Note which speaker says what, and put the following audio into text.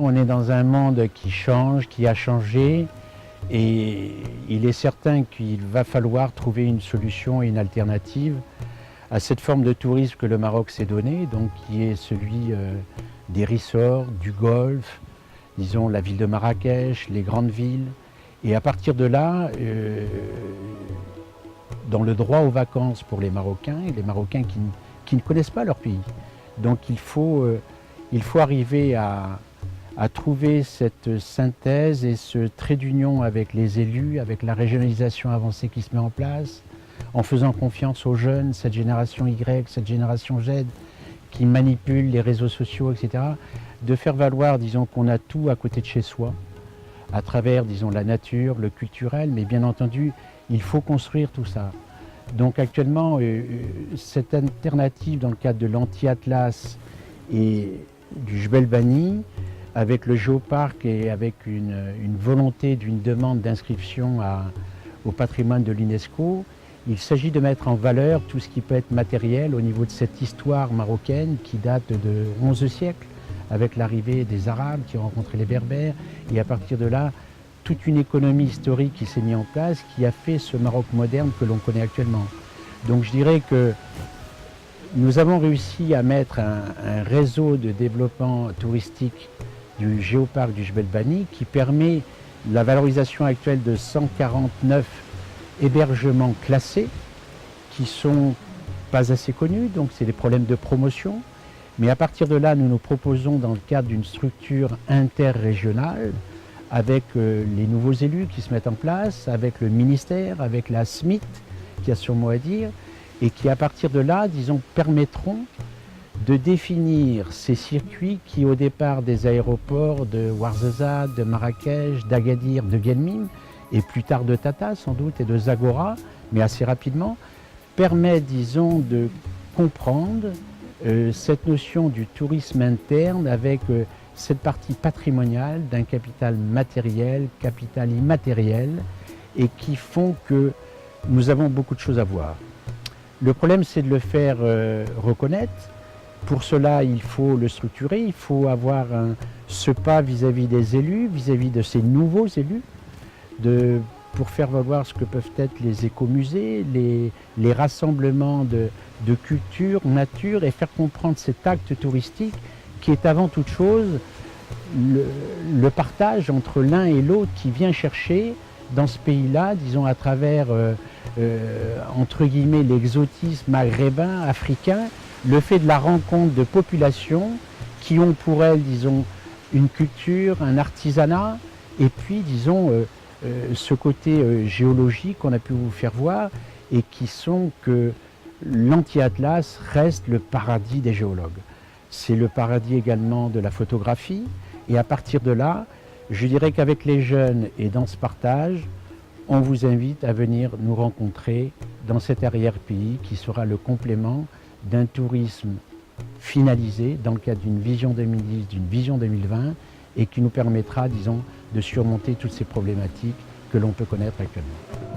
Speaker 1: On est dans un monde qui change, qui a changé, et il est certain qu'il va falloir trouver une solution et une alternative à cette forme de tourisme que le Maroc s'est donné, donc qui est celui des resorts, du golfe, disons la ville de Marrakech, les grandes villes. Et à partir de là, dans le droit aux vacances pour les Marocains, et les Marocains qui ne connaissent pas leur pays. Donc il faut arriver à trouver cette synthèse et ce trait d'union avec les élus, avec la régionalisation avancée qui se met en place, en faisant confiance aux jeunes, cette génération Y, cette génération Z, qui manipulent les réseaux sociaux, etc., de faire valoir, disons, qu'on a tout à côté de chez soi, à travers, disons, la nature, le culturel, mais bien entendu, il faut construire tout ça. Donc actuellement, cette alternative dans le cadre de l'anti-Atlas et du Jebel Bani, avec le géoparc et avec une volonté d'une demande d'inscription au patrimoine de l'UNESCO, il s'agit de mettre en valeur tout ce qui peut être matériel au niveau de cette histoire marocaine qui date de 11e siècle, avec l'arrivée des Arabes qui ont rencontré les Berbères, et à partir de là, toute une économie historique qui s'est mise en place, qui a fait ce Maroc moderne que l'on connaît actuellement. Donc je dirais que nous avons réussi à mettre un réseau de développement touristique du géoparc du Jebel Bani qui permet la valorisation actuelle de 149 hébergements classés qui sont pas assez connus, donc c'est des problèmes de promotion. Mais à partir de là, nous nous proposons dans le cadre d'une structure interrégionale avec les nouveaux élus qui se mettent en place, avec le ministère, avec la SMIT qui a son mot à dire, et qui à partir de là, disons, permettront de définir ces circuits qui au départ des aéroports de Ouarzazate, de Marrakech, d'Agadir, de Guelmim, et plus tard de Tata sans doute, et de Zagora, mais assez rapidement, permettent, disons, de comprendre cette notion du tourisme interne avec cette partie patrimoniale d'un capital matériel, capital immatériel, et qui font que nous avons beaucoup de choses à voir. Le problème, c'est de le faire reconnaître. Pour cela, il faut le structurer, il faut avoir ce pas vis-à-vis des élus, vis-à-vis de ces nouveaux élus, pour faire valoir ce que peuvent être les écomusées, les rassemblements de culture, nature, et faire comprendre cet acte touristique qui est avant toute chose le partage entre l'un et l'autre qui vient chercher dans ce pays-là, disons à travers, entre guillemets, l'exotisme maghrébin, africain, le fait de la rencontre de populations qui ont pour elles, disons, une culture, un artisanat, et puis, disons, ce côté géologique qu'on a pu vous faire voir, et qui sont que l'anti-Atlas reste le paradis des géologues. C'est le paradis également de la photographie, et à partir de là, je dirais qu'avec les jeunes et dans ce partage, on vous invite à venir nous rencontrer dans cet arrière-pays qui sera le complément d'un tourisme finalisé dans le cadre d'une vision 2010, d'une vision 2020 et qui nous permettra, disons, de surmonter toutes ces problématiques que l'on peut connaître actuellement.